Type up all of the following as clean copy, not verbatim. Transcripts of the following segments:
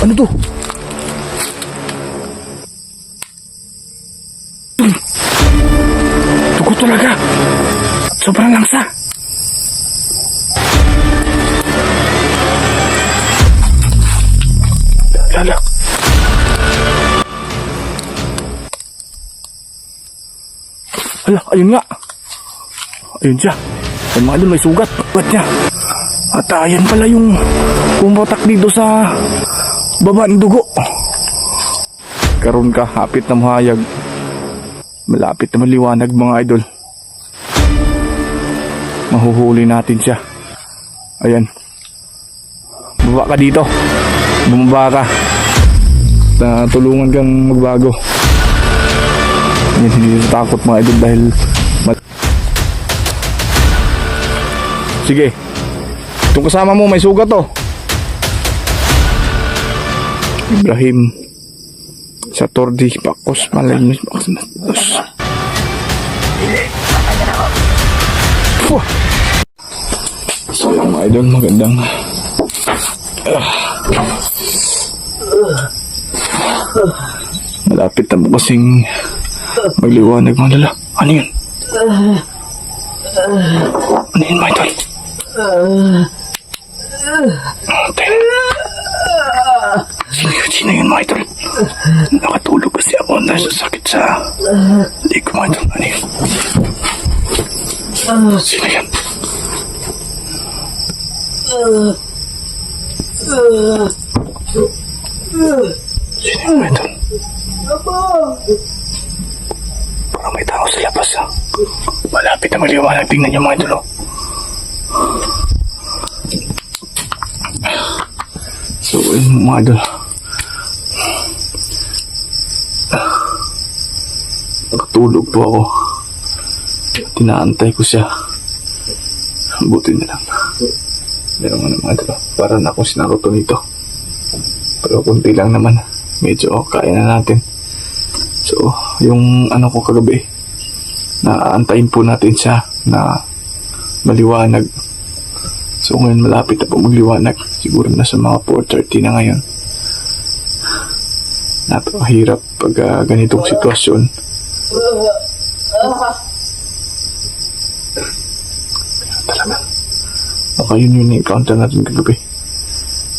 Ano to? Dugo talaga. Sobrang langsa. Lala. Ala, ayun nga. Ayun siya. Ay mga idol, may sugat. Ba't niya? At ayan pala yung pumatak dito sa baba ng dugo. Karoon ka, hapit na mahayag. Malapit na maliwanag mga idol. Mahuhuli natin siya. Ayan. Baba ka dito. Bumaba ka. Tulungan kang magbago. Hindi takot mga idol dahil sige. Itong kasama mo may sugat to. Ibrahim sa Tordi Pakos Malayinos Pakos. So yung mga idol, magandang malapit na mo kasing magliwanag mga lala. Ano yun? Ano yun mga idol? Sino yun mga idol? Nakatulog kasi ako dahil sa sakit sa leg ko mga idol. Ano yun? Sino yun? Sino yun mga idol? Parang may tao sa labas ha. Malapit na maliwanag. Tingnan niyo mga idol. So yun mga idol, nakatulog po ako. Tinaantay ko siya. Buti na lang meron nga mga idol, para na akong sinaruto nito. Pero kunti lang naman, medyo kaya na natin. So yung ano ko kagabi, naantayin po natin siya na maliwanag. So ngayon malapit na po magliwanag. Siguro na sa mga 4:30 na ngayon. Napakahirap pag ganitong sitwasyon. Talaga. Baka yun yung na-encounter natin kagabi.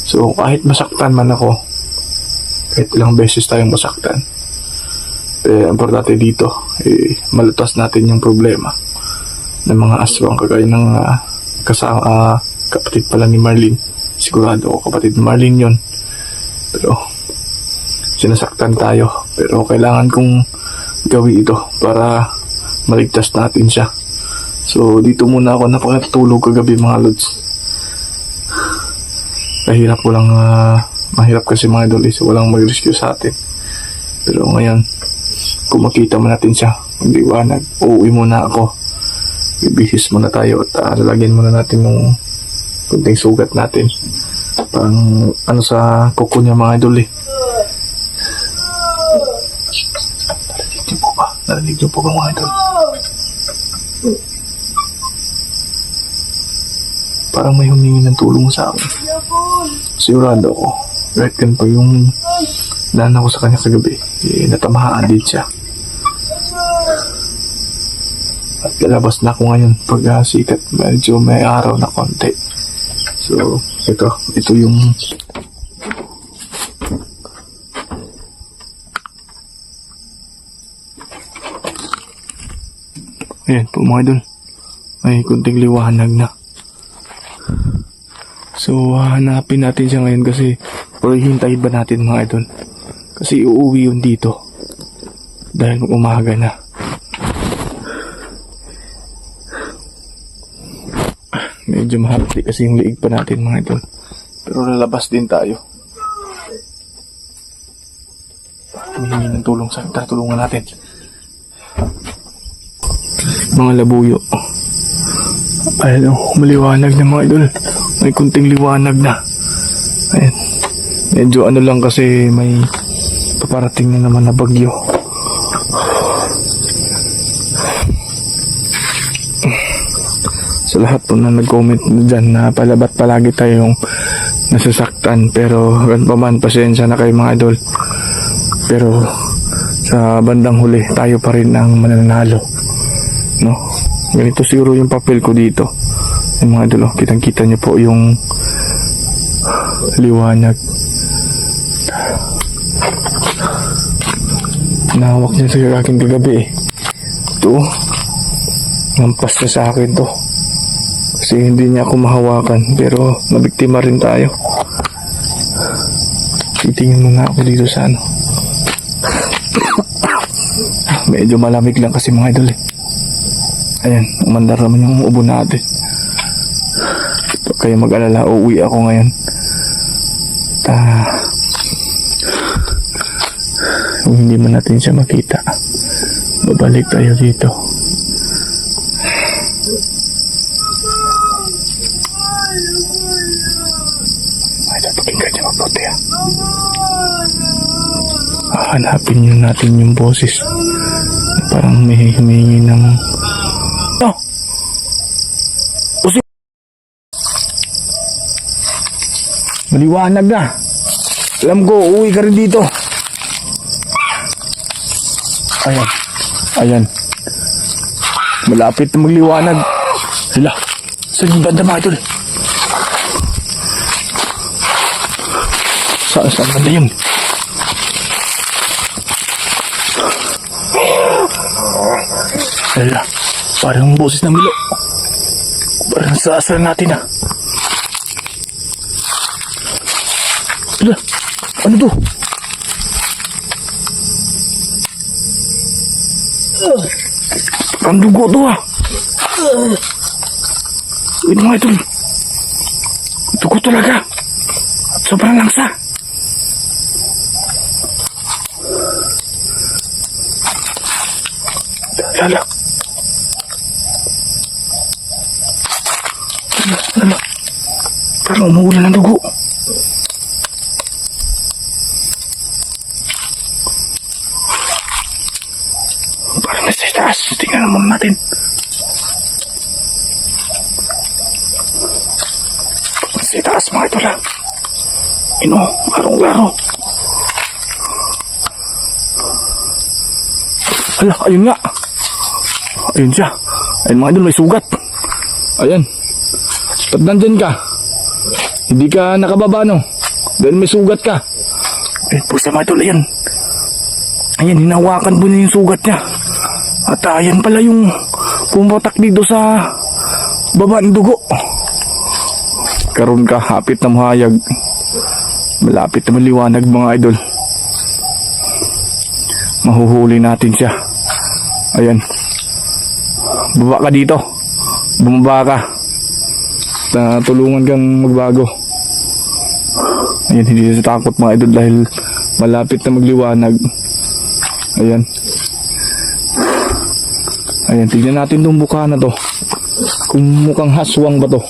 So kahit masaktan man ako, kahit ilang beses tayong masaktan, importante dito, malutas natin yung problema ng mga aswang kagaya ng kasama, kapatid pala ni Marlene. Sigurado ako kapatid ni Marlene yun. Pero sinasaktan tayo. Pero kailangan kong gawin ito para maligtas natin siya. So dito muna ako napakatulog kagabi mga lods. Mahirap kasi mga idol, so walang mag-rescue sa atin. Pero ngayon, kung makita mo natin siya magliwanag, uuwi muna ako. Ibihis muna tayo at lalagyan muna natin yung kunting sugat natin. Parang ano sa kuko niya mga idol eh. Narinig niyo po ba? Narinig niyo po ba mga idol? Parang may humingi ng tulong sa akin. Sigurado ako. Right kan pa yung daan ako sa kanya kagabi. Natamahaan din siya. At lalabas na ako ngayon pag sikat. Medyo may araw na konti. So, ito yung ayan po mga idol. May kunting liwanag na. So, hanapin natin siya ngayon kasi pero hintayin ba natin mga idol? Kasi uuwi yun dito. Dahil umaga na. Medyo mahapdi kasi yung liig pa natin mga idol. Pero lalabas din tayo. Humingi ng tulong sa kita. Tulungan natin. Mga labuyo. Ayan o, maliwanag na mga idol. May kunting liwanag na. Ayan. Medyo ano lang kasi may paparating na naman na bagyo. Sa lahat po na nag-comment dyan na palagi tayong nasasaktan. Pero gan pa man, pasensya na kayo mga idol. Pero sa bandang huli, tayo pa rin ang mananalo, no? Ganito siguro yung papel ko dito. Yung mga idol, kitang kita nyo po yung liwanag. Nahawak niya sa akin kagabi eh. Ito, nampas niya sa akin to. Kasi hindi niya ako mahawakan. Pero nabiktima rin tayo. Titingin muna ako dito sa ano. Medyo malamig lang kasi mga idol eh. Ayan, umandar naman yung ubo natin. Huwag kayo mag-alala, uuwi ako ngayon. Kung hindi man natin siya makita, babalik tayo dito. Ay, napakinggan niya mabuti ha. Hanapin nyo natin yung boses. Parang may humingi ng... Oh! Maliwanag na. Alam ko, uuwi ka rin dito. Ayan. Ayan. Malapit na magliwanag. Hala. Saan yung banda mga idol? Saan banda yun? Hala. Parang boses ng Milo. Parang sasal natin ah. Hala. Ano to? Ang dugo to ah. Wait mga idol. Dugo talaga. At sobrang langsa. Lala. Lala. Parang umuulan ng dugo. Parang nasa taas. Tingnan naman natin. Nasa taas mga ito lang. Larong-laro. Hala, ayun nga. Ayun siya. Ayun mga idol, may sugat. Ayan. Ba't nandyan ka? Hindi ka nakababa no? Dahil may sugat ka. Ayun po sa mga idol, ayan. Ayan, hinawakan po niya yung sugat niya. At ayan pala yung pumatak dito sa baba ng dugo. Karoon ka, hapit na mahayag. Malapit na maliwanag mga idol. Mahuhuli natin siya. Ayan. Baba ka dito. Bumaba ka. Tulungan kang magbago. Ayan, hindi siya takot mga idol dahil malapit na magliwanag. Ayan. Ayan, tignan natin itong mukha na to. Kung mukhang haswang ba to.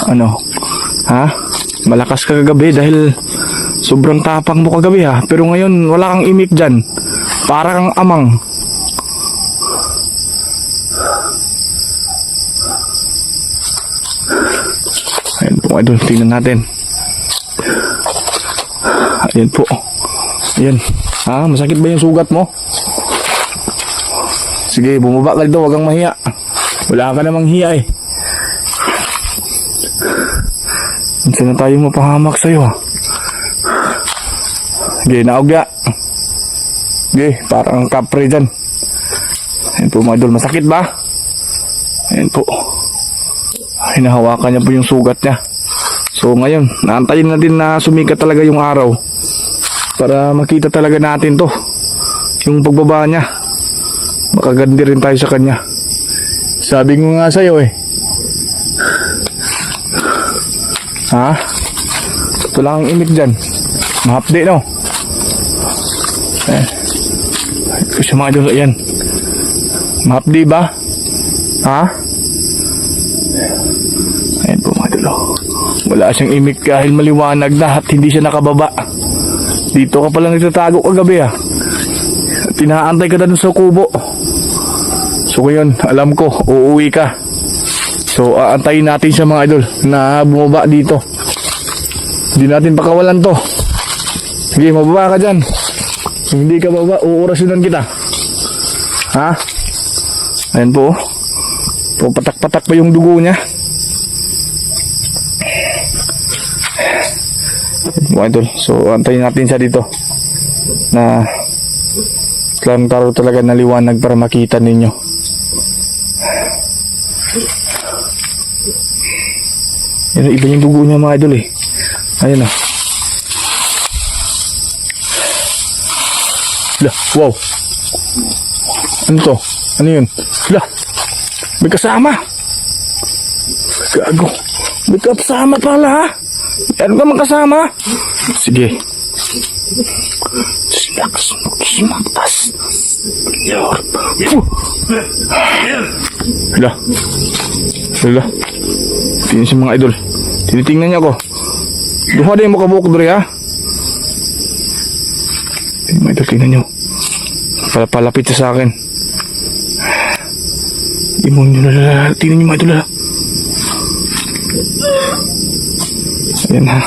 Ano? Ha? Malakas ka kagabi dahil sobrang tapang mo kagabi ha. Pero ngayon wala kang imik dyan. Para kang amang. Ayan po idol, tingnan natin. Ayan po. Ayan. Ha? Masakit ba yung sugat mo? Sige, bumaba ka dito, wag kang mahiya. Wala ka namang hiya eh. Minsan na tayo mapahamak sa'yo ha. Sige, naogya. Sige, parang kapre dyan. Ayan po mga idol, masakit ba? Ayan po. Hinahawakan niya po yung sugat niya. So ngayon, naantayin natin na sumikat talaga yung araw. Para makita talaga natin to. Yung pagbaba niya. Makagandi rin tayo sa kanya. Sabi ko nga sa'yo eh. Ha? Wala kang imik dyan. Mahapdi no? Kasi mga idol, ayan. Mahapdi ba? Ha? Ayan po mga idol. Wala siyang imik dahil maliwanag na at hindi siya nakababa. Dito ka palang nagtatago kagabi ha. Tinaantay ka na dun sa kubo. So ngayon, alam ko, uuwi ka. So, aantayin natin siya mga idol na bumaba dito. Hindi natin pakawalan to. Sige, mababa ka dyan. Kung hindi ka baba, uurasyonan kita. Ha? Ayan po. Patak-patak pa yung dugo niya. Mga idol. So, antayin natin siya dito. Na klaro talaga na liwanag para makita ninyo. Yan, iba yung dugo niya mga idol eh. Ayan o. Lah, wow. Ano to? Ano yun? Lah, may kasama. Gago. May kasama pala ha. Ano ka magkasama? Sige. Sinaks mo kimatas. Lah. Lah. Tingnan siya mga idol. Tinitingnan niya ako. Duha din mo kabuk dre ha. Mga idol, tingnan niyo. Palapit siya sa akin. Tingnan niyo mga idol ha. Ayan ha.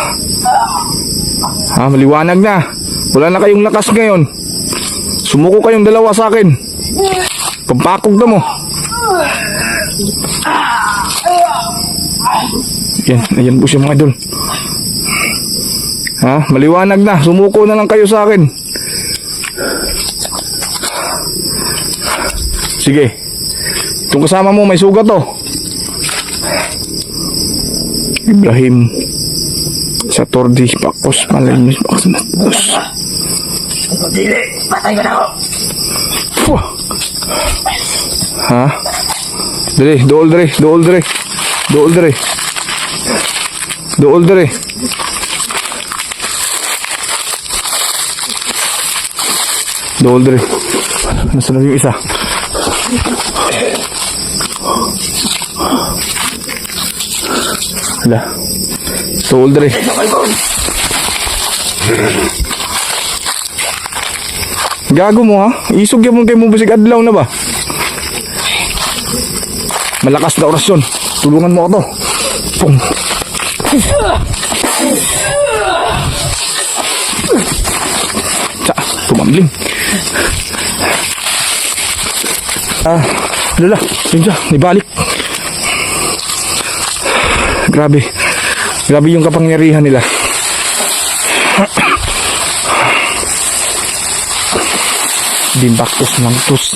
Ha, maliwanag na. Wala na kayong lakas ngayon. Sumuko kayong dalawa sa akin. Pampakog na mo. Ayan po siya mga idol. Ha, maliwanag na. Sumuko na lang kayo sa akin. Sige. Itong kasama mo may sugat to. Ibrahim Satordi Pakos Malayimus Pakos. Dili, patay ka na ako. Ha? Dali, dool dre. Nasaan na yung isa? Hala. Dool dre. Gago mo ha? Isog yan mo kay mo basig adlaw na ba? Malakas na orasyon. Tulungan mo ako to. Pum. Tumambling. Lala. Yun siya. Nibalik. Grabe. Grabe yung kapangyarihan nila. Dimbaktos ng tus.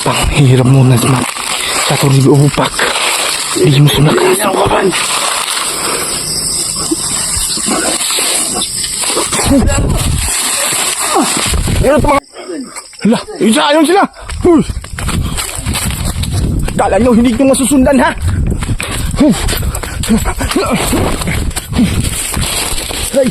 Panghiram muna sa mga Satordi upak. Di mo sunak sa kapan. Hala, ayun sila. Kala nyo hindi nyo masusundan ha. Hey.